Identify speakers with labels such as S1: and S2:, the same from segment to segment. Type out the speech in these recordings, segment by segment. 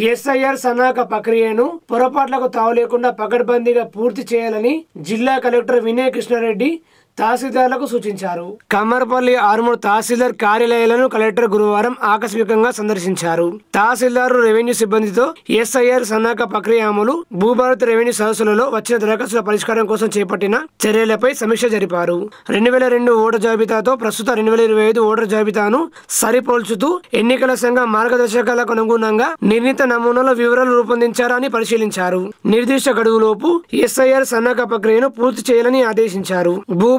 S1: SIR సన్నాహక ప్రక్రియను పొరపాట్లకు తావు లేకుండా పకడ్బందీగా పూర్తి చేయాలని జిల్లా కలెక్టర్ వినయ్ కృష్ణారెడ్డి తహసీల్దార్లకు సూచించారు. కమ్మర్పల్లి ఆర్మూర్ తహసీల్దార్ కార్యాలయాలను కలెక్టర్ గురువారం ఆకస్మికంగా సందర్శించారు. తహసీల్దారు రెవెన్యూ సిబ్బందితో ఎస్ఐఆర్ సన్నాహక ప్రక్రియ అమలు, భూభారత్ రెవెన్యూ సదస్సులలో వచ్చిన దరఖాస్తుల పరిష్కారం కోసం చేపట్టిన చర్యలపై సమీక్ష జరిపారు. 2002 ఓటర్ జాబితాతో ప్రస్తుత 2025 ఓటర్ జాబితాను సరిపోల్చుతూ ఎన్నికల సంఘం మార్గదర్శకాలకు అనుగుణంగా నిర్ణీత నమూనాల వివరాలు రూపొందించారని పరిశీలించారు. నిర్దిష్ట గడువులోపు ఎస్ఐఆర్ సన్నాహక ప్రక్రియను పూర్తి చేయాలని ఆదేశించారు.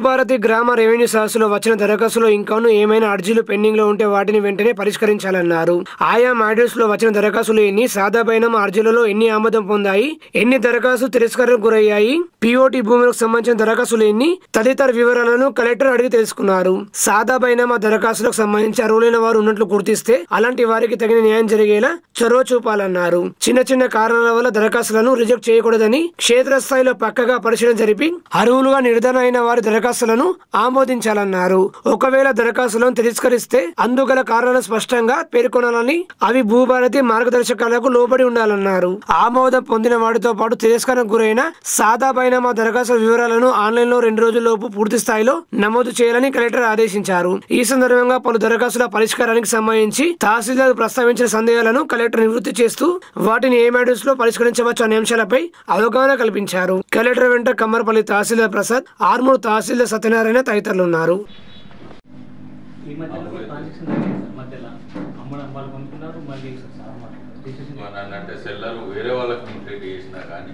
S1: భూభారతి గ్రామ రెవెన్యూ సదస్సులో వచ్చిన దరఖాస్తులో ఇంకాను ఏమైనా అర్జీలు పెండింగ్ లో ఉంటే వాటిని వెంటనే పరిష్కరించాలన్నారు. ఆయా మాడ్యూల్స్ లో వచ్చిన దరఖాస్తులు ఎన్ని, సాదా బైనామా అర్జీలలో ఎన్ని ఆమోదం పొందాయి, ఎన్ని దరఖాస్తులు తిరస్కరణకు గురయ్యాయి, పిఓటి భూములకు సంబంధించిన దరఖాస్తులు ఎన్ని తదితర వివరాలను కలెక్టర్ అడిగి తెలుసుకున్నారు. సాదా బైనామా దరఖాస్తులకు సంబంధించి అర్హులైన వారు ఉన్నట్లు గుర్తిస్తే అలాంటి వారికి తగిన న్యాయం జరిగేలా చొరవ చూపాలన్నారు. చిన్న చిన్న కారణాల వల్ల దరఖాస్తులను రిజెక్ట్ చేయకూడదని క్షేత్రస్థాయిలో పక్కగా పరిశీలన జరిపి అర్హులుగా నిర్ధారణ అయిన వారి దరఖాస్తులను ఆమోదించాలన్నారు. ఒకవేళ దరఖాస్తులను తిరస్కరిస్తే అందుగల కారణాలను స్పష్టంగా పేర్కొనాలని, అవి భూభారతి మార్గదర్శకాలకు లోబడి ఉండాలన్నారు. ఆమోదం పొందిన వాటితో పాటు తిరస్కరణకు గురైన సాదా బైనామా దరఖాస్తు వివరాలను ఆన్లైన్ లో 2 రోజుల్లోపు పూర్తి స్థాయిలో నమోదు చేయాలని కలెక్టర్ ఆదేశించారు. ఈ సందర్భంగా పలు దరఖాస్తుల పరిష్కారానికి సంబంధించి తహసీల్దార్ ప్రస్తావించిన సందేహాలను కలెక్టర్ నివృత్తి చేస్తూ వాటిని ఏ మాడ్యూల్స్ లో పరిష్కరించవచ్చు అనే అంశాలపై అవగాహన కల్పించారు. కలెక్టర్ వెంట కమ్మర్పల్లి తహసీల్దార్ ప్రసాద్, ఆర్మూర్ తహసీల్దార్ సత్యనారాయణ తదితరులు ఉన్నారు.
S2: సెల్లర్ వేరే వాళ్ళకి కంప్లీట్ చేసినా కానీ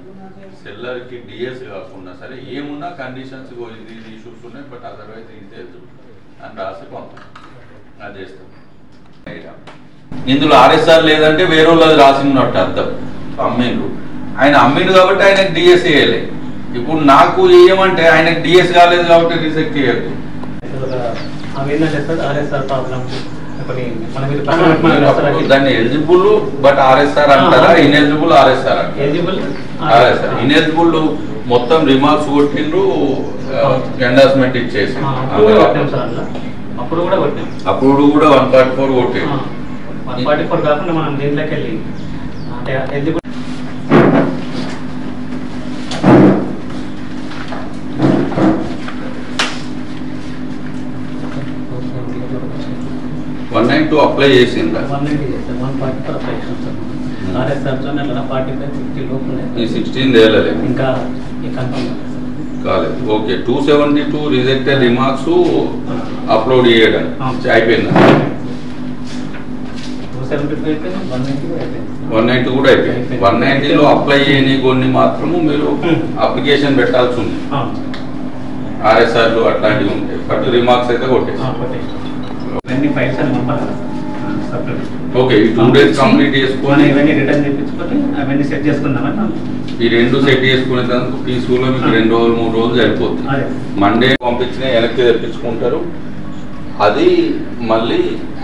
S2: సెల్లర్కి డిఎస్ కాకుండా సరే ఏమున్నా కండిషన్స్ ఇది ఇష్యూస్ ఉన్నాయి, బట్ అదర్వైజ్ ఇది తెలుసు అని రాసి పంపాం, అది చేస్తాం. ఇందులో ఆర్ఎస్ఆర్ లేదంటే వేరే వాళ్ళు రాసి ఉన్నట్టు అర్థం. అమ్మిండు, ఆయన అమ్మిండు కాబట్టి ఆయనకు డిఎస్ వేయలే. ఇప్పుడు నాకు ఏమంటే ఆయనకు డిఎస్ కాలేదు కాబట్టి రిజెక్ట్ చేయద్దు. దాన్ని ఎలిజిబుల్ బట్ ఆర్ఎస్ఆర్ అంటారా, ఇన్ఎలిజిబుల్ ఆర్ఎస్ఆర్ అంటారా? ఇన్ఎలిజిబుల్ మొత్తం రిమార్క్స్ కొట్టిండ్రు, ఎండార్స్మెంట్ ఇచ్చేసి అప్పుడు కూడా 144 కొట్టిండ్రు.
S3: 144 కాకుండా మనం దీంట్లోకి వెళ్ళి అంటే ఎలిజిబుల్
S2: 192 అప్లై చేసిందా?
S3: 144 అప్లై చేసాం సార్. ఆర్ఎస్ఆర్ తో 45 50 లోపల
S2: ఈ 16 దేలలే
S3: ఇంకా కన్ఫర్మ్
S2: కాలేదు. ఓకే, 272 రిజెక్టెడ్ రిమార్క్స్ అప్లోడ్ చేయడం అయిపోయిందా? 190 కూడా అయిపోయింది. 190లో అప్లై చేయని కొన్ని మాత్రము మీరు అప్లికేషన్ పెట్టాల్సి ఉంది. ఆర్ఎస్ఆర్లు అట్లాంటివి ఉంటాయి, బట్ రిమార్క్స్ అయితే కొట్టేసి ఓకే. ఈ 2 days కంప్లీట్ చేసుకొని
S3: అవన్నీ సెట్ చేసుకుందామని
S2: ఈ 2 సెట్ చేసుకునేందుకు పీస్ఫుల్గా మీకు 2 రోజులు 3 రోజులు సరిపోతుంది. మండే పంపించిన వెనక్కి తెప్పించుకుంటారు, అది మళ్ళీ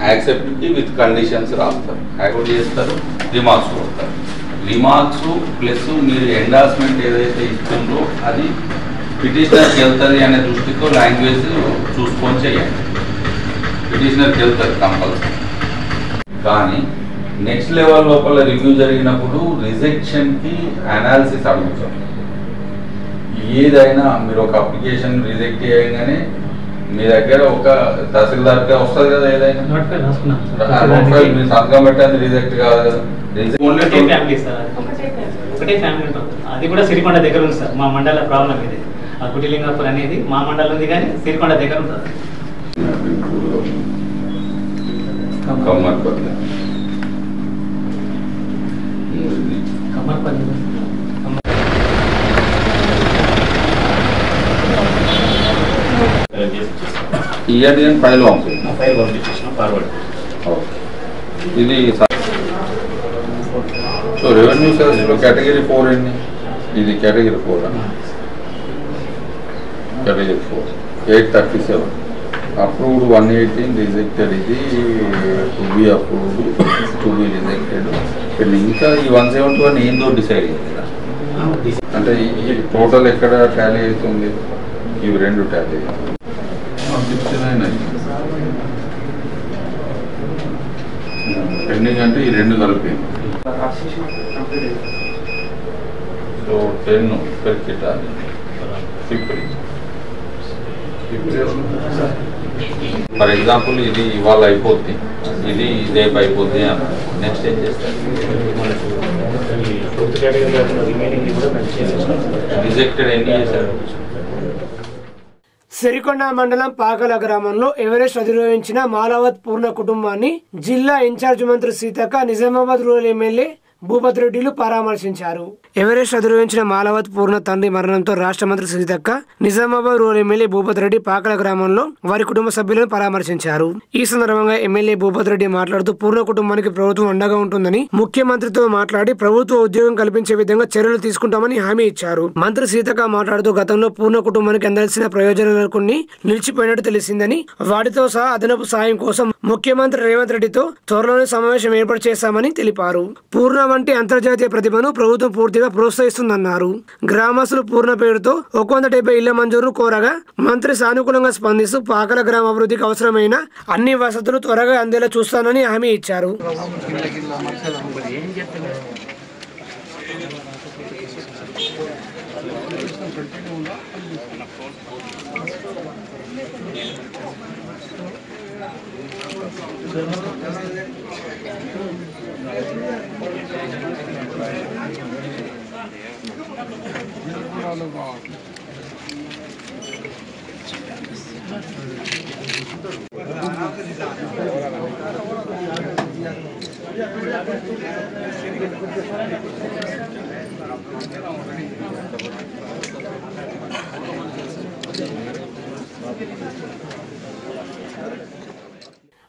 S2: యాక్సెప్ట్కి విత్ కండిషన్స్ రాస్తారు, యాక్సెప్ట్ చేస్తారు, రిమార్క్స్ కొడతారు. రిమార్క్స్ ప్లస్ మీరు ఎండార్స్మెంట్ ఏదైతే ఇస్తుందో అది పిటిషనర్కి వెళ్తుంది అనే దృష్టితో లాంగ్వేజ్ చూసుకొని చేయండి. పిటిషనర్కి వెళ్తుంది కంపల్సరీ. కానీ నెక్స్ట్ లెవెల్ లోపల రివ్యూ జరిగినప్పుడు రిజెక్షన్కి అనాలిసిస్ అడుగుతాం. ఏదైనా మీరు ఒక అప్లికేషన్ రిజెక్ట్ చేయగానే మీ దగ్గర ఒక తహసీల్దార్గా వస్తుంది కదా, ఏదైనా మీరు సంతకం పెట్టేది రిజెక్ట్ కాదు కదా.
S3: ఒకటే ఫ్యామిలీ అది కూడా సిరికొండ దగ్గర ఉంది సార్. మా మండల ప్రాబ్లం ఇది. ఆ కుటిలింగాపూర్ అనేది మా మండలం ఉంది, కానీ సిరికొండ దగ్గర ఉంటుంది.
S2: ఫైల్ పంపించేసిన ఫార్వర్డ్. ఇది సో రెవెన్యూ సర్వీస్లో కేటగిరీ 4 అండి. ఇది కేటగిరీ 4, కేటగిరీ 4 837 అప్రూవ్డ్ 118 రిజెక్టెడ్. ఇది to be approved, to be rejected. ఇంకా ఈ 171 ఏందో డిసైడ్ అయింది కదా, అంటే ఈ టోటల్ ఎక్కడ టాలీ అవుతుంది? ఇవి 2 టాలీ 69 పెండింగ్ అంటే ఈ రెండు కలిపి సో 10 పెరికిట ఫర్ ఎగ్జాంపుల్ ఇది ఇవాళ అయిపోద్ది, ఇది రేపు అయిపోద్ది అన్న నెక్స్ట్ ఏం చేస్తారు? రిజెక్టెడ్ ఎన్ని చేశారు?
S1: సిరికొండ మండలం పాకల గ్రామంలో ఎవరెస్ట్ అధిరోహించిన మాలావత్ పూర్ణ కుటుంబాన్ని జిల్లా ఇన్ఛార్జ్ మంత్రి సీతక్క, నిజామాబాద్ రూరల్ ఎమ్మెల్యే భూపత్ రెడ్డిలు పరామర్శించారు. ఎవరెస్ట్ అధిరోహించిన మాలావత్ పూర్ణ తండ్రి మరణంతో రాష్ట్ర మంత్రి సీతక్క, నిజామాబాద్ రూరల్ ఎమ్మెల్యే భూపత్ రెడ్డి పాకల గ్రామంలో వారి కుటుంబ సభ్యులను పరామర్శించారు. ఈ సందర్భంగా ఎమ్మెల్యే భూపత్ రెడ్డి మాట్లాడుతూ పూర్ణ కుటుంబానికి ప్రభుత్వం అండగా ఉంటుందని, ముఖ్యమంత్రితో మాట్లాడి ప్రభుత్వ ఉద్యోగం కల్పించే విధంగా చర్యలు తీసుకుంటామని హామీ ఇచ్చారు. మంత్రి సీతక్క మాట్లాడుతూ గతంలో పూర్ణ కుటుంబానికి అందాల్సిన ప్రయోజనాలు కొన్ని నిలిచిపోయినట్టు తెలిసిందని, వాటితో సహా అదనపు సాయం కోసం ముఖ్యమంత్రి రేవంత్ రెడ్డితో త్వరలోనే సమావేశం ఏర్పాటు చేశామని తెలిపారు. పూర్ణ వంటి అంతర్జాతీయ ప్రతిభను ప్రభుత్వం పూర్తిగా ప్రోత్సహిస్తుందన్నారు. గ్రామస్తులు పూర్ణ పేరుతో 170 ఇళ్ల మంజూరు కోరగా మంత్రి సానుకూలంగా స్పందిస్తూ పాకల గ్రామ అభివృద్ధికి అవసరమైన అన్ని వసతులు త్వరగా అందేలా చూస్తానని హామీ ఇచ్చారు.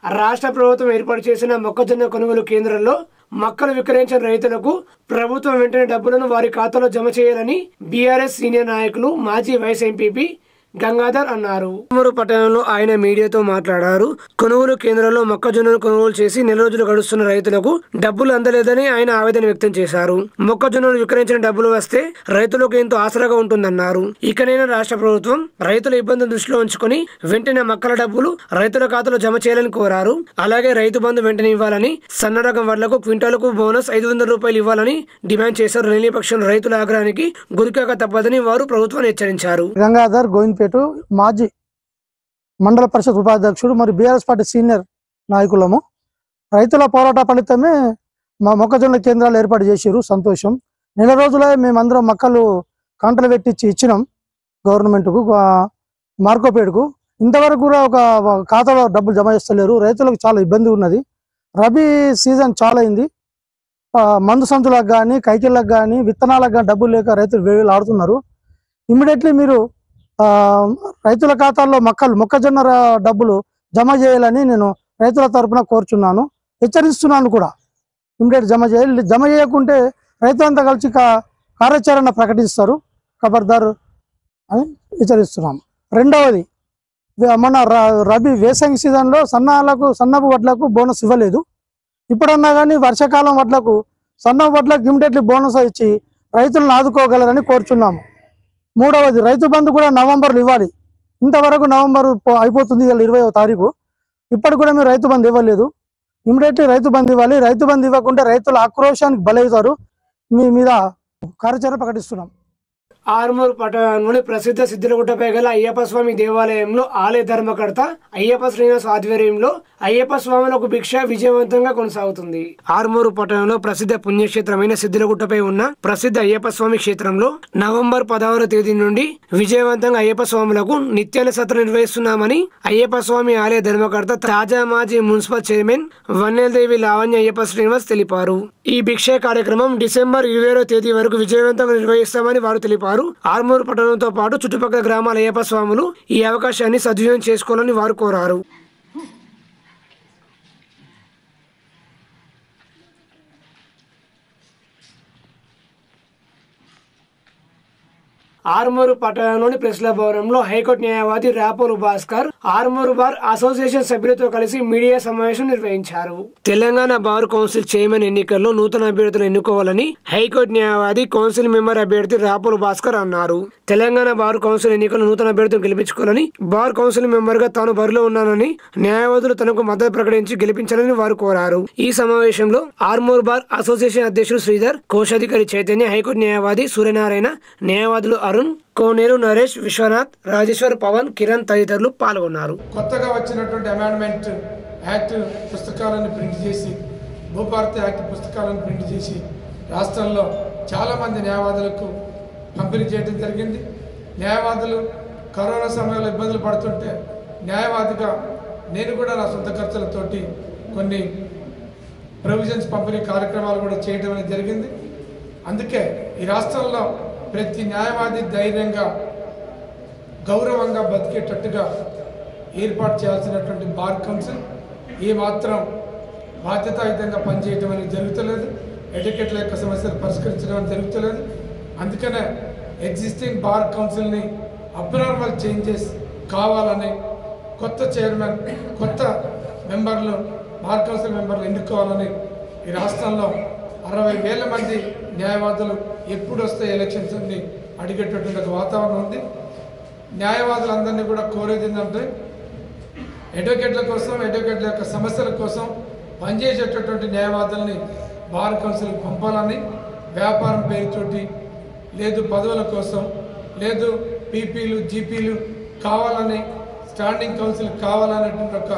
S1: రాష్ట్ర ప్రభుత్వం ఏర్పాటు చేసిన మొక్కజొన్న కొనుగోలు కేంద్రంలో మొక్కలు విక్రయించిన రైతులకు ప్రభుత్వం వెంటనే డబ్బులను వారి ఖాతాలో జమ చేయాలని బీఆర్ఎస్ సీనియర్ నాయకులు, మాజీ వైస్ ఎంపీపీ గంగాధర్ అన్నారు. పట్టణంలో ఆయన మీడియాతో మాట్లాడారు. కొనుగోలు కేంద్రంలో మొక్కజొన్నను కొనుగోలు చేసి నెల రోజులు గడుస్తున్న రైతులకు డబ్బులు అందలేదని ఆయన ఆవేదన వ్యక్తం చేశారు. మొక్కజొన్నను విక్రయించిన డబ్బులు వస్తే రైతులకు ఎంతో ఆసరాగా ఉంటుందన్నారు. ఇకనైనా రాష్ట్ర ప్రభుత్వం రైతుల ఇబ్బందులు దృష్టిలో ఉంచుకొని వెంటనే మొక్కల డబ్బులు రైతుల ఖాతాలో జమ చేయాలని కోరారు. అలాగే రైతు బంధు వెంటనే ఇవ్వాలని, సన్న రకం వడ్లకు క్వింటాలకు బోనస్ 500 రూపాయలు ఇవ్వాలని డిమాండ్ చేశారు. లేని పక్షంలో రైతుల ఆగ్రహానికి గురికాక తప్పదని వారు ప్రభుత్వాన్ని హెచ్చరించారు.
S4: గంగాధర్ మాజీ మండల పరిషత్ ఉపాధ్యక్షుడు, మరి బీఆర్ఎస్ పార్టీ సీనియర్ నాయకులము. రైతుల పోరాట ఫలితమే మా మొక్కజొన్న కేంద్రాలు ఏర్పాటు చేసిరు. సంతోషం. నెల రోజులే మేమందరం మొక్కలు కాంటలు పెట్టించి ఇచ్చినాం గవర్నమెంట్కు, మార్కోపేటకు. ఇంతవరకు కూడా ఒక ఖాతాలో డబ్బులు జమ చేస్తలేరు. రైతులకు చాలా ఇబ్బంది ఉన్నది. రబీ సీజన్ చాలా అయింది. మందు సంచులకు కానీ, కైకిళ్ళకు కానీ, విత్తనాలకు కానీ డబ్బులు లేక రైతులు వేలు ఆడుతున్నారు. ఇమ్మీడియట్లీ మీరు రైతుల ఖాతాల్లో మొక్కజొన్న డబ్బులు జమ చేయాలని నేను రైతుల తరఫున కోరుచున్నాను, హెచ్చరిస్తున్నాను కూడా. ఇమ్మీడియట్ జమ చేయకుంటే రైతులంతా కలిసి కార్యాచరణ ప్రకటిస్తారు. ఖబర్దార్ అని హెచ్చరిస్తున్నాం. రెండవది, మన రబీ వేసంగి సీజన్లో సన్నపు వడ్లకు బోనస్ ఇవ్వలేదు. ఇప్పుడన్నా కానీ వర్షాకాలం వడ్లకు, సన్నపు వడ్లకు ఇమ్మీడియట్లీ బోనస్ ఇచ్చి రైతులను ఆదుకోగలరని కోరుచున్నాము. మూడవది, రైతు బంధు కూడా నవంబర్లో ఇవ్వాలి. ఇంతవరకు నవంబర్ అయిపోతుంది, 20వ తారీఖు. ఇప్పటికి కూడా మీరు రైతు బంధు ఇవ్వలేదు. ఇమ్మీడియట్లీ రైతు బంధు ఇవ్వాలి. రైతు బంధు ఇవ్వకుంటే రైతుల ఆక్రోశానికి బలవుతారు. మీ మీద కార్యాచరణ ప్రకటిస్తున్నాం.
S1: ఆర్మూర్ పట్టణంలోని ప్రసిద్ధ సిద్ధిలగుట్టపై గల అయ్యప్ప స్వామి దేవాలయంలో ఆలయ ధర్మకర్త అయ్యప్ప శ్రీనివాస్ ఆధ్వర్యంలో అయ్యప్ప స్వాములకు భిక్ష విజయవంతంగా కొనసాగుతుంది. ఆర్మూరు పట్టణంలో ప్రసిద్ధ పుణ్యక్షేత్రమైన సిద్ధిలగుట్టపై ఉన్న ప్రసిద్ధ అయ్యప్ప స్వామి క్షేత్రంలో నవంబర్ 16వ తేదీ నుండి విజయవంతంగా అయ్యప్ప స్వాములకు నిత్యాన్న సత్రం నిర్వహిస్తున్నామని అయ్యప్ప స్వామి ఆలయ ధర్మకర్త తాజా మాజీ మున్సిపల్ చైర్మన్ వన్నెలదేవి లావణ్య అయ్యప్ప శ్రీనివాస్ తెలిపారు. ఈ భిక్ష కార్యక్రమం డిసెంబర్ 20వ తేదీ వరకు విజయవంతంగా నిర్వహిస్తామని వారు తెలిపారు. ఆర్మూరు పట్టణంతో పాటు చుట్టుపక్కల గ్రామాల అయ్యప్ప స్వాములు ఈ అవకాశాన్ని సద్వినియోగం చేసుకోవాలని వారు కోరారు. ఆర్మూరు పట్టణంలోని ప్రెస్ల భవనంలో హైకోర్టు న్యాయవాది రాపోలు భాస్కర్ ఆర్మూరు బార్ అసోసియేషన్ సభ్యులతో కలిసి మీడియా సమావేశం నిర్వహించారు. తెలంగాణ బార్ కౌన్సిల్ చైర్మన్ ఎన్నికల్లో నూతన అభ్యర్థులను ఎన్నుకోవాలని హైకోర్టు న్యాయవాది కౌన్సిల్ మెంబర్ అభ్యర్థి రాపోలు భాస్కర్ అన్నారు. తెలంగాణ బార్ కౌన్సిల్ ఎన్నికల్లో నూతన అభ్యర్థులను గెలిపించుకోవాలని, బార్ కౌన్సిల్ మెంబర్ గా తాను బరిలో ఉన్నానని న్యాయవాదులు తనకు మద్దతు ప్రకటించి గెలిపించాలని వారు కోరారు. ఈ సమావేశంలో ఆర్మూరు బార్ అసోసియేషన్ అధ్యక్షుడు శ్రీధర్, కోశాధికారి చైతన్య, హైకోర్టు న్యాయవాది సూర్యనారాయణ, న్యాయవాదులు అరుణ్, కోనేరు నరేష్, విశ్వనాథ్, రాజేశ్వర్, పవన్, కిరణ్ తదితరులు పాల్గొన్నారు.
S5: కొత్తగా వచ్చినటువంటి అమెండ్మెంట్ యాక్ట్ పుస్తకాలను ప్రింట్ చేసి, భూభారతి యాక్ట్ పుస్తకాలను ప్రింట్ చేసి రాష్ట్రంలో చాలామంది న్యాయవాదులకు పంపిణీ చేయడం జరిగింది. న్యాయవాదులు కరోనా సమయంలో ఇబ్బందులు పడుతుంటే న్యాయవాదిగా నేను కూడా నా సొంత ఖర్చులతోటి కొన్ని ప్రొవిజన్స్ పంపిణీ కార్యక్రమాలు కూడా చేయడం అనేది జరిగింది. అందుకే ఈ రాష్ట్రంలో ప్రతి న్యాయవాది ధైర్యంగా గౌరవంగా బతికేటట్టుగా ఏర్పాటు చేయాల్సినటువంటి బార్ కౌన్సిల్ ఏ మాత్రం బాధ్యతాయుతంగా పనిచేయడం అనేది జరుగుతలేదు. ఎడ్యుకేట్ల యొక్క సమస్యలు పరిష్కరించడం అనేది జరుగుతలేదు. అందుకనే ఎగ్జిస్టింగ్ బార్ కౌన్సిల్ని అబ్నార్మల్ చేంజెస్ కావాలని, కొత్త చైర్మన్, కొత్త మెంబర్లు, బార్ కౌన్సిల్ మెంబర్లు ఎన్నుకోవాలని ఈ రాష్ట్రంలో 60,000 మంది న్యాయవాదులు ఎప్పుడు వస్తే ఎలక్షన్స్ అని అడిగేటటువంటి ఒక వాతావరణం ఉంది. న్యాయవాదులందరినీ కూడా కోరేది ఏంటంటే అడ్వకేట్ల కోసం, అడ్వకేట్ల యొక్క సమస్యల కోసం పనిచేసేటటువంటి న్యాయవాదుల్ని బార్ కౌన్సిల్కి పంపాలని, వ్యాపారం పేరుతోటి లేదు పదవుల కోసం లేదు పీపీలు జీపీలు కావాలని, స్టాండింగ్ కౌన్సిల్ కావాలనేటువంటి ఒక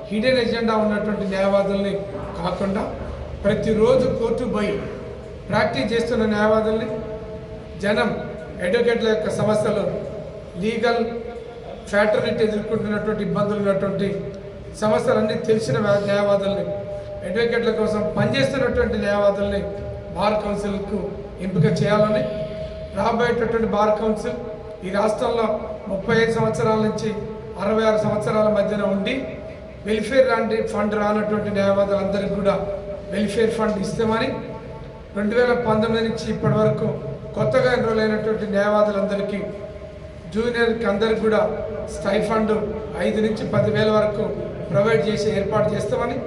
S5: హిడెన్ ఎజెండా ఉన్నటువంటి న్యాయవాదుల్ని కాకుండా ప్రతిరోజు కోర్టు పోయి ప్రాక్టీస్ చేస్తున్న న్యాయవాదుల్ని, జనం అడ్వకేట్ల యొక్క సమస్యలు, లీగల్ ఫ్యాటర్నిటీ ఎదుర్కొంటున్నటువంటి ఇబ్బందులు ఉన్నటువంటి సమస్యలన్నీ తెలిసిన న్యాయవాదుల్ని, అడ్వకేట్ల కోసం పనిచేస్తున్నటువంటి న్యాయవాదుల్ని బార్ కౌన్సిల్కు ఎంపిక చేయాలని, రాబోయేటటువంటి బార్ కౌన్సిల్ ఈ రాష్ట్రంలో 35 సంవత్సరాల నుంచి 66 సంవత్సరాల మధ్యన ఉండి వెల్ఫేర్ లాంటి ఫండ్ రానటువంటి న్యాయవాదులందరికీ కూడా వెల్ఫేర్ ఫండ్ ఇస్తామని, 2019 నుంచి ఇప్పటి వరకు కొత్తగా ఎన్రోల్ అయినటువంటి న్యాయవాదులందరికీ, జూనియర్కి అందరికి కూడా స్టైఫండ్ 5 నుంచి 10,000 వరకు ప్రొవైడ్ చేసి ఏర్పాటు చేస్తామని,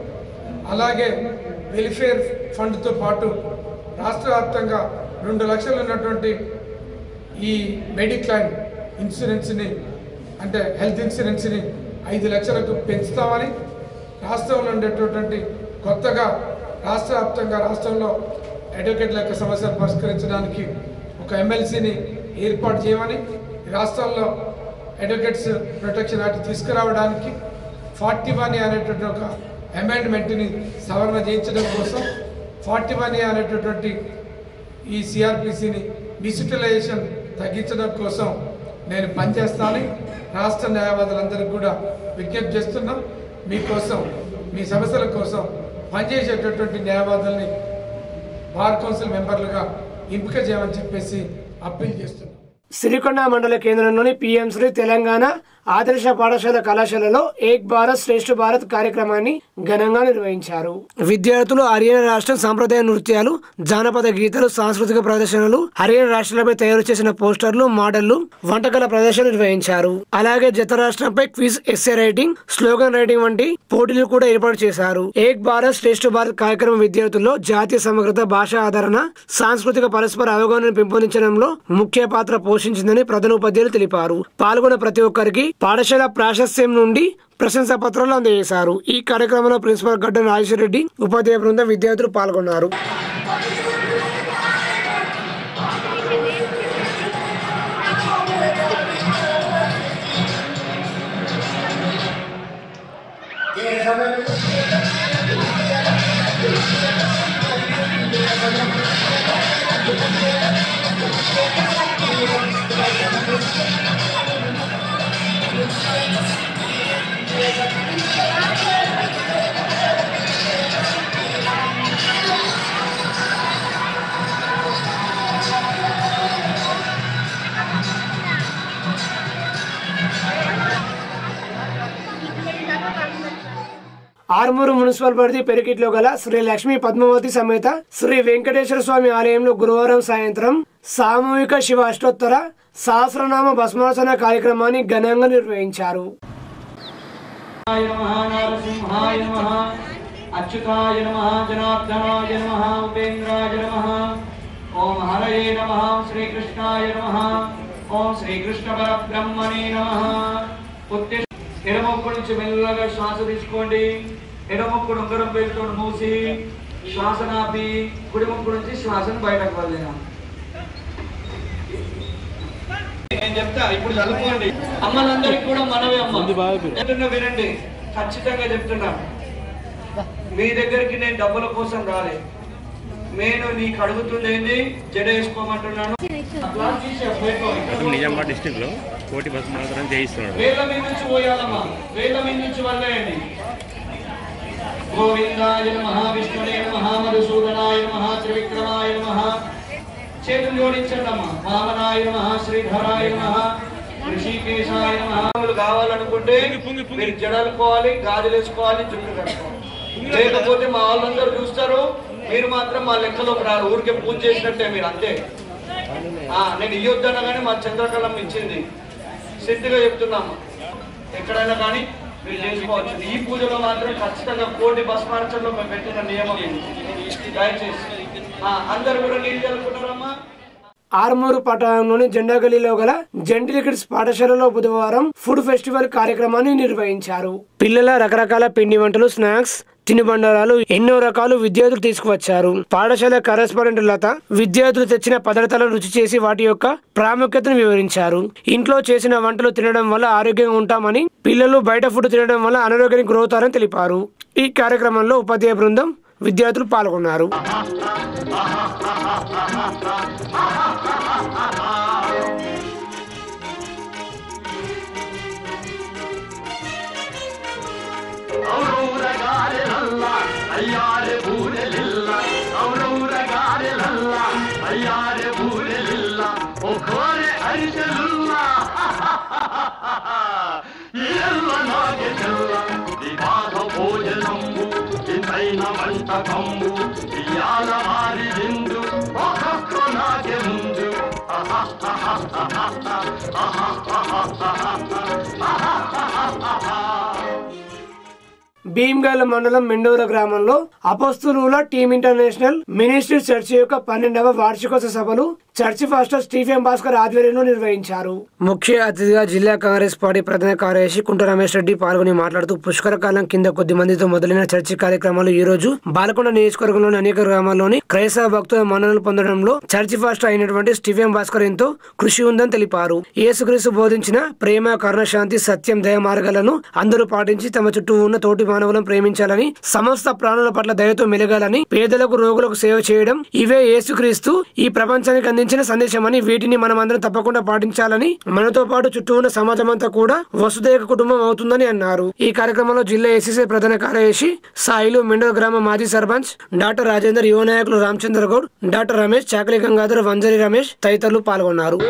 S5: అలాగే వెల్ఫేర్ ఫండ్తో పాటు రాష్ట్ర వ్యాప్తంగా 2 లక్షలు ఉన్నటువంటి ఈ మెడిక్లైమ్ ఇన్సూరెన్స్ని, అంటే హెల్త్ ఇన్సూరెన్స్ని 5 లక్షలకు పెంచుతామని, రాష్ట్రంలో ఉండేటటువంటి కొత్తగా రాష్ట్ర వ్యాప్తంగా రాష్ట్రంలో అడ్వకేట్ల యొక్క సమస్యలు పరిష్కరించడానికి ఒక ఎమ్మెల్సీని ఏర్పాటు చేయమని, రాష్ట్రంలో అడ్వకేట్స్ ప్రొటెక్షన్ యాక్ట్ తీసుకురావడానికి 41A అనేటువంటి ఒక అమెండ్మెంట్ని సవరణ చేయించడం కోసం 41A అనేటటువంటి ఈ సిఆర్పిసిని డిజిటలైజేషన్ తగ్గించడం కోసం నేను పనిచేస్తానని రాష్ట్ర న్యాయవాదులందరికీ కూడా విజ్ఞప్తి చేస్తున్నాం. మీకోసం, మీ సమస్యల కోసం పనిచేసేటటువంటి న్యాయవాదుల్ని బార్ కౌన్సిల్ మెంబర్లుగా ఎంపిక చేయమని చెప్పేసి అప్పీల్ చేస్తున్నాం.
S1: సిరికొండ మండల కేంద్రంలోని పిఎంశ్రీ తెలంగాణ ఆదర్శ పాఠశాల కళాశాలలో ఏక్ భారత్ శ్రేష్ఠ భారత్ కార్యక్రమాన్ని ఘనంగా నిర్వహించారు. విద్యార్థులు హర్యానా రాష్ట్ర సాంప్రదాయ నృత్యాలు, జానపద గీతాలు, సాంస్కృతిక ప్రదర్శనలు, హర్యానా రాష్ట్రాలపై తయారు చేసిన పోస్టర్లు, మోడళ్లు, వంటకాల ప్రదర్శన నిర్వహించారు. అలాగే జత రాష్ట్రంపై quiz, essay writing, slogan writing వంటి పోటీలు కూడా ఏర్పాటు చేశారు. ఏక్ భారత్ శ్రేష్ఠ భారత్ కార్యక్రమం విద్యార్థుల్లో జాతీయ సమగ్రత, భాషా ఆదరణ, సాంస్కృతిక పరస్పర అవగాహనను పెంపొందించడంలో ముఖ్య పాత్ర పోషించిందని ప్రధానోపాధ్యాయులు తెలిపారు. పాల్గొన్న ప్రతి ఒక్కరికి పాఠశాల ప్రాశస్త్యం నుండి ప్రశంసా పత్రాలు అందజేశారు. ఈ కార్యక్రమంలో ప్రిన్సిపల్ గడ్డ రాజేశ్వర రెడ్డి, ఉపాధ్యాయ బృందం, విద్యార్థులు పాల్గొన్నారు. ఆర్మూరు మున్సిపల్ పరిధి పెరికిట్లో గల శ్రీ లక్ష్మీ పద్మావతి సమేత శ్రీ వెంకటేశ్వర స్వామి ఆలయంలో గురువారం సాయంత్రం సామూహిక శివ అష్టోత్తర సహస్రనామ భస్మాసన కార్యక్రమాన్ని ఘనంగా నిర్వహించారు.
S6: అచ్యుతాయ నమః జనార్దనాయ నమః ఉపేంద్రాయ నమః ఓం హరయే నమః శ్రీకృష్ణాయ నమః ఓం శ్రీకృష్ణ పరబ్రహ్మణే నమః. ఎడమొక్కు నుంచి మెల్లగా శ్వాస తీసుకోండి. ఎడమొక్కు ఉంగరం పేరుతో మూసి శ్వాస నాపి కుడి ముక్కు నుంచి శ్వాసను బయటకు వదిలేనా. నేను చెప్తా ఇప్పుడు చదువుకోండి. అమ్మలందరికీ కూడా మనమే అమ్మ వినండి. ఖచ్చితంగా చెప్తున్నాను, మీ దగ్గరికి నేను డబ్బుల కోసం రాలే. నేను నీకు అడుగుతుండేది జడ వేసుకోమంటున్నాను.
S7: నిజామాబాద్ డిస్ట్రిక్ట్ లో కోటి బస్సు మాత్రం చేయిస్తున్నాడు.
S6: వేల మీద నుంచి పోయాలమ్మా, వేల మీద నుంచి వదిలేయండి. గోవిందాయ నమః విష్ణువే నమః మధుసూదనాయ నమః త్రివిక్రమాయ నమః. చేతులు జోడించండి అమ్మా. వామనాయ నమః శ్రీధరాయ నమః ఋషికేశాయ నమః. కావాలనుకుంటే మీరు జడలుకోవాలి, గాజులు వేసుకోవాలి, జుట్టు కట్టుకోవాలి. లేకపోతే మా వాళ్ళందరూ చూస్తారు, మీరు మాత్రం మా లెక్కలోకి రారు. ఊరికే పూజ చేసినట్టే మీరు, అంతే. నేను ఇయ్యొద్దనగానే మా చంద్రకళం ఇచ్చింది. సిద్ధిగా చెప్తున్నాము, ఎక్కడైనా కానీ మీరు చేసుకోవచ్చు. ఈ పూజలో మాత్రం ఖచ్చితంగా కోటి భస్మార్చనలో మేము పెట్టిన నియమం ఇది. దయచేసి అందరు కూడా నీళ్ళు చల్లుకుంటారమ్మా.
S1: ఆర్మూరు పట్టణంలోని జెండాగలీలో గల జెంటిల్ కిడ్స్ పాఠశాలలో బుధవారం ఫుడ్ ఫెస్టివల్ కార్యక్రమాన్ని నిర్వహించారు. పిల్లల రకరకాల పిండి వంటలు, స్నాక్స్, తినుబండారాలు, ఎన్నో రకాలు విద్యార్థులు తీసుకువచ్చారు. పాఠశాల కరెస్పాండెంట్ లత విద్యార్థులు తెచ్చిన పదార్థాలను రుచి చేసి వాటి యొక్క ప్రాముఖ్యతను వివరించారు. ఇంట్లో చేసిన వంటలు తినడం వల్ల ఆరోగ్యంగా ఉంటామని, పిల్లలు బయట ఫుడ్ తినడం వల్ల అనారోగ్యానికి గురవుతారని తెలిపారు. ఈ కార్యక్రమంలో ఉపాధ్యాయ బృందం, విద్యార్థులు పాల్గొన్నారు.
S8: వంటకంబు ఇయాల మారి విందు ఒక్కొక్క నాకే ముందు.
S1: భీమ్గల్ మండలం మెండూర గ్రామంలో అపోస్తులుల టీమ్ ఇంటర్నేషనల్ మినిస్ట్రీ చర్చ్ యొక్క 12వ వార్షికోత్సవ సభలు చర్చి పాస్టర్ స్టీఫెన్ భాస్కర్ ఆధ్వర్యంలో నిర్వహించారు. ముఖ్య అతిథిగా జిల్లా కాంగ్రెస్ పార్టీ ప్రధాన కార్యదర్శి కుంట రమేష్ రెడ్డి పాల్గొని మాట్లాడుతూ పుష్కర కాలం కింద కొద్ది మందితో మొదలైన చర్చి కార్యక్రమాలు ఈ రోజు బాలకొండ నియోజకవర్గంలోని అనేక గ్రామాల్లోని క్రైస్తవ భక్తుల మన్ననలు పొందడంలో చర్చి పాస్టర్ అయినటువంటి స్టీఫెన్ భాస్కర్ ఎంతో కృషి ఉందని తెలిపారు. యేసుక్రీస్తు బోధించిన ప్రేమ, కరుణ, శాంతి, సత్యం, దయ మార్గాలను అందరూ పాటించి తమ చుట్టూ ఉన్న తోటి మానవులను ప్రేమించాలని, సమస్త ప్రాణుల పట్ల దయతో మెలగాలని, పేదలకు, రోగులకు సేవ చేయడం ఇవే యేసుక్రీస్తు ఈ ప్రపంచానికి అందించిన సందేశమని, వీటిని మనమందరం తప్పకుండా పాటించాలని, మనతో పాటు చుట్టూ ఉన్న సమాజం అంతా కూడా వసుదైక కుటుంబం అవుతుందని అన్నారు. ఈ కార్యక్రమంలో జిల్లా ఏసీసీ ప్రధాన కార్యదర్శి సాయిలు, మెండోర్ గ్రామ మాజీ సర్పంచ్ డాక్టర్ రాజేందర్, యువ నాయకులు రామచంద్ర గౌడ్, డాక్టర్ రమేష్, చాకలి గంగాధర్, వంజరి రమేష్ తదితరులు పాల్గొన్నారు.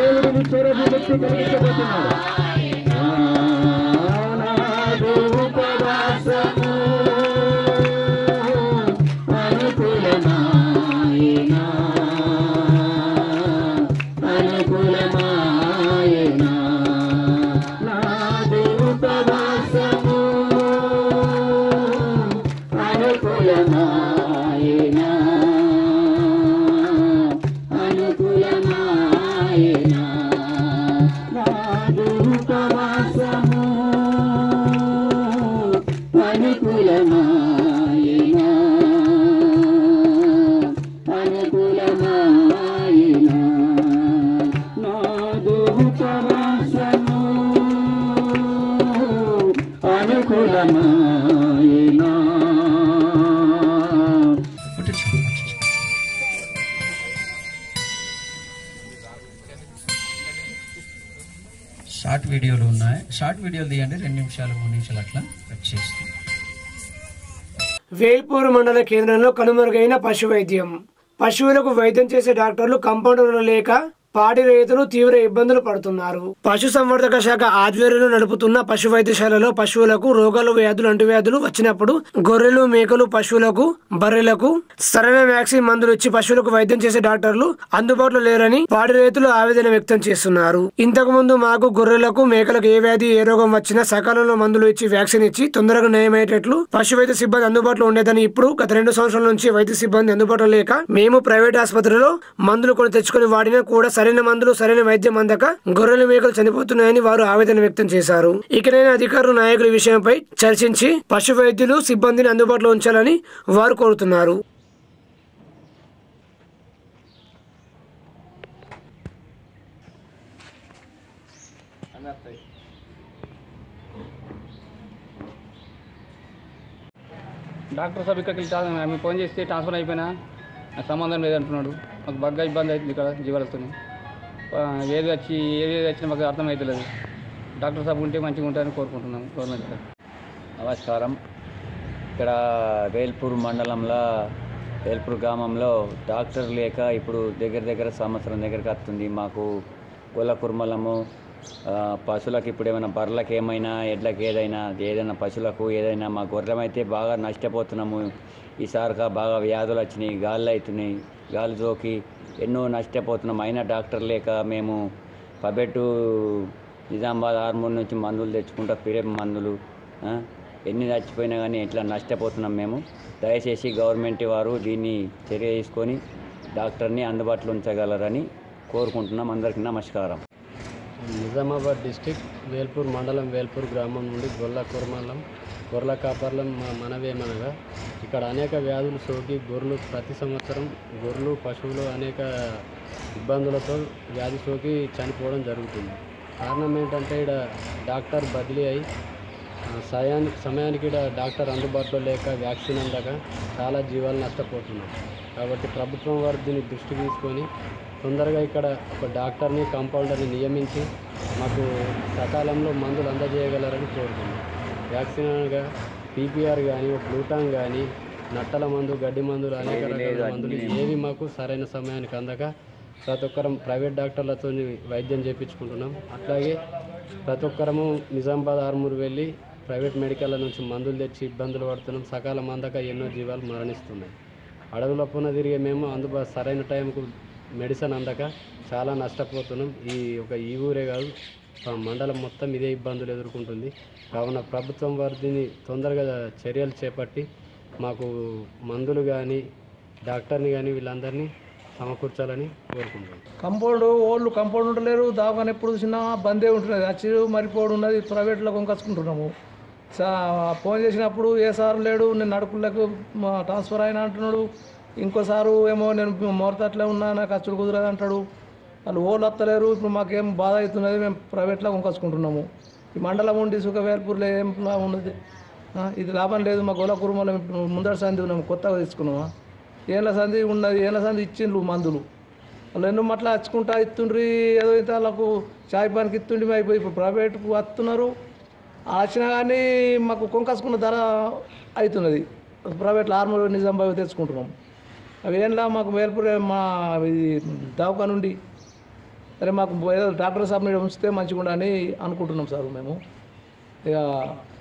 S9: షార్ట్ వీడియోలు ఉన్నాయి, షార్ట్ వీడియోలు తీయండి, 2 నిమిషాలు 3 నిమిషాలు అట్లా కట్ చేస్తాం.
S1: వేల్పూర్ మండల కేంద్రంలో కనుమరుగైన పశు వైద్యం. పశువులకు వైద్యం చేసే డాక్టర్లు, కంపౌండర్లు లేక పాడి రైతులు తీవ్ర ఇబ్బందులు పడుతున్నారు. పశుసంవర్ధక శాఖ ఆధ్వర్యంలో నడుపుతున్న పశు వైద్యశాలలో పశువులకు రోగాలు, వ్యాధులు, అంటువ్యాధులు వచ్చినప్పుడు గొర్రెలు, మేకలు, పశువులకు, బర్రెలకు సరైన వ్యాక్సిన్ మందులు ఇచ్చి పశువులకు వైద్యం చేసే డాక్టర్లు అందుబాటులో లేరని పాడి రైతులు ఆవేదన వ్యక్తం చేస్తున్నారు. ఇంతకు ముందు మాకు గొర్రెలకు, మేకలకు ఏ వ్యాధి, ఏ రోగం వచ్చినా సకాలంలో మందులు ఇచ్చి వ్యాక్సిన్ ఇచ్చి తొందరగా నయమయ్యేటట్లు పశు వైద్య సిబ్బంది అందుబాటులో ఉండేదని ఇప్పుడు గత 2 సంవత్సరాల నుంచి వైద్య సిబ్బంది అందుబాటులో లేక మేము ప్రైవేట్ ఆసుపత్రిలో మందులు కొని తెచ్చుకుని వాడినా కూడా సరైన మందులు, సరైన వైద్యం అందక గొర్రెలు, మేకలు చనిపోతున్నాయని వారు ఆవేదన వ్యక్తం చేశారు. ఇకనైనా అధికారులు, నాయకులు ఈ విషయంపై చర్చించి పశు వైద్యులు, సిబ్బందిని అందుబాటులో ఉంచాలని వారు కోరుతున్నారు.
S10: డాక్టర్ సాబ్ ఇక్కడికి మేము ఫోన్ చేస్తే ట్రాన్స్ఫర్ అయిపోయినా నాకు సంబంధం లేదంటున్నాడు. మాకు బాగా ఇబ్బంది అవుతుంది ఇక్కడ జీవాలతో. ఏది వచ్చినా మాకు అర్థమవుతలేదు. డాక్టర్ సాబ్ ఉంటే మంచిగా ఉంటారని కోరుకుంటున్నాం గవర్నమెంట్ సార్.
S11: నమస్కారం. ఇక్కడ వేల్పూర్ మండలంలో వేల్పూర్ గ్రామంలో డాక్టర్ లేక ఇప్పుడు దగ్గర సంవత్సరం దగ్గరకు వస్తుంది. మాకు కుల కుర్మలము పశువులకు ఇప్పుడు ఏమైనా బర్రెలకు ఏమైనా, ఎడ్లకు ఏదైనా పశువులకు ఏదైనా, మా గొర్రెమైతే బాగా నష్టపోతున్నాము. ఈసారి బాగా వ్యాధులు వచ్చినాయి, గాళ్ళు అవుతున్నాయి, గాలి సోకి ఎన్నో నష్టపోతున్నాం. అయినా డాక్టర్ లేక మేము పబెట్టు నిజామాబాద్ ఆర్మూర్ నుంచి మందులు తెచ్చుకుంటా, పిరేప్ మందులు ఎన్ని చచ్చిపోయినా కానీ ఇట్లా నష్టపోతున్నాం మేము. దయచేసి గవర్నమెంట్ వారు దీన్ని చర్య తీసుకొని డాక్టర్ని అందుబాటులో ఉంచగలరని కోరుకుంటున్నాం. అందరికీ నమస్కారం.
S12: నిజామాబాద్ డిస్టిక్ వేల్పూర్ మండలం వేల్పూర్ గ్రామం నుండి గొర్రెల కాపర్లం మనవేమనగా ఇక్కడ అనేక వ్యాధులు సోకి గొర్రెలు ప్రతి సంవత్సరం గొర్రెలు, పశువులు అనేక ఇబ్బందులతో వ్యాధి సోకి చనిపోవడం జరుగుతుంది. కారణం ఏంటంటే ఇక్కడ డాక్టర్ బదిలీ అయి సమయానికి ఇక్కడ డాక్టర్ అందుబాటులో లేక వ్యాక్సిన్ అందక చాలా జీవాలు నష్టపోతున్నాయి. కాబట్టి ప్రభుత్వం వారు దీన్ని దృష్టి తీసుకొని తొందరగా ఇక్కడ ఒక డాక్టర్ని, కాంపౌండర్ని నియమించి మాకు సకాలంలో మందులు అందజేయగలరని కోరుతున్నాం. వ్యాక్సిన్ అనగా పీపీఆర్ కానీ, గ్లూటాన్ కానీ, నట్టల మందు, గడ్డి మందులు, అనేక రకాల మందులు ఏవి మాకు సరైన సమయానికి అందక ప్రతి ఒక్కరం ప్రైవేట్ డాక్టర్లతో వైద్యం చేయించుకుంటున్నాం. అట్లాగే ప్రతి ఒక్కరము నిజామాబాద్ ఆర్మూర్ వెళ్ళి ప్రైవేట్ మెడికల్ల నుంచి మందులు తెచ్చి ఇబ్బందులు పడుతున్నాం. సకాలం అందక ఎన్నో జీవాలు మరణిస్తున్నాయి. అడవులప్పున తిరిగే మేము సరైన టైంకు మెడిసిన్ అందక చాలా నష్టపోతున్నాం. ఈ ఊరే కాదు, మండలం మొత్తం ఇదే ఇబ్బందులు ఎదుర్కొంటుంది. కావున ప్రభుత్వం వారు దీన్ని తొందరగా చర్యలు చేపట్టి మాకు మందులు కానీ, డాక్టర్ని కానీ వీళ్ళందరినీ సమకూర్చాలని కోరుకుంటున్నాం.
S13: కంపౌండ్ ఉండలేరు. దావగానే ఎప్పుడు చూసినా బందే ఉంటున్నది. వచ్చి మరిపోడు ఉన్నది. ప్రైవేట్లో కొనుకొచ్చుకుంటున్నాము. ఫోన్ చేసినప్పుడు ఏ సారు లేడు, నేను నడుకులకు ట్రాన్స్ఫర్ అయినా అంటున్నాడు. ఇంకోసారు ఏమో నేను మొరతట్లే ఉన్నా, నాకు ఖర్చులు కుదరదు అంటాడు. వాళ్ళు ఓళ్ళు వస్తలేరు. ఇప్పుడు మాకేం బాధ అవుతున్నది. మేము ప్రైవేట్లో కొనుకొచ్చుకుంటున్నాము. ఈ మండలం ఉండి వేల్పూర్లో ఏం లాభం ఉన్నది? ఇది లాభం లేదు. మా గొల్ల కుటుంబంలో ముందర సంధి ఉన్నాము, కొత్తగా తెచ్చుకున్నామా? ఏళ్ళ సంధి ఉన్నది. ఏళ్ళ సంధి ఇచ్చిండ్రు మందులు. వాళ్ళు ఎన్నో మట్లా వచ్చుకుంటా ఇస్తుండ్రి. ఏదో అయితే వాళ్ళకు చాయ్ పనికి ఇస్తుండి అయిపోయి ఇప్పుడు ప్రైవేట్కు వస్తున్నారు. వచ్చినా కానీ మాకు కొనుకొచ్చుకున్న ధర అవుతున్నది. ప్రైవేట్లో ఆర్మూర్, నిజామాబాద్ తెచ్చుకుంటున్నాం. అవి ఏంలా మాకు వేల్పూర్ మా దవాఖాన నుండి సరే మాకు ఏదో డాక్టర్ సాబ్ మీద ఉంచితే మంచిగా ఉండని అనుకుంటున్నాం సార్ మేము. ఇక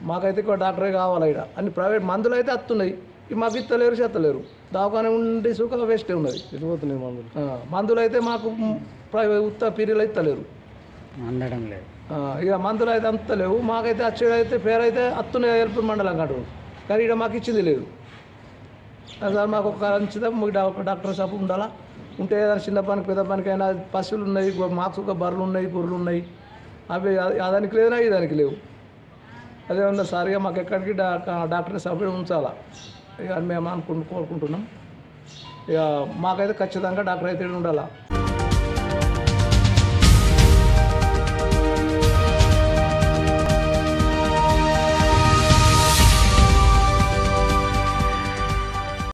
S13: మాకైతే ఇక్కడ డాక్టరే కావాలి. ఇక్కడ అన్ని ప్రైవేట్ మందులు అయితే వస్తున్నాయి. మాకు ఇస్తలేరు, చేస్తలేరు. దవాఖాన ఉండి సుఖ వేస్టే ఉన్నది. వెళ్ళిపోతున్నాయి మందులు అయితే మాకు ఉత్త పీరియలు ఇస్తలేరు,
S10: అందడం లేదు.
S13: ఇక మందులు అయితే అంతలేవు. మాకైతే వచ్చేదైతే పేరైతే వస్తున్నాయి వేల్పూర్ మండలం కంటూ, కానీ ఇక్కడ మాకు ఇచ్చింది లేదు. సార్ మాకు ఒక డాక్టర్ షాప్ ఉండాలా. ఉంటే ఏదైనా చిన్న పనికి, పెద్ద పనికైనా పశువులు ఉన్నాయి, మాకు ఒక బర్రెలు ఉన్నాయి, గొర్రెలు ఉన్నాయి. అవి అదానికి లేదునా ఇదానికి లేవు. అదే ఉందా సార్. ఇక మాకు ఎక్కడికి డాక్టర్ షాప్ ఉంచాలా ఇక మేము కోరుకుంటున్నాం. ఇక మాకైతే ఖచ్చితంగా డాక్టర్ అయితే ఉండాలా.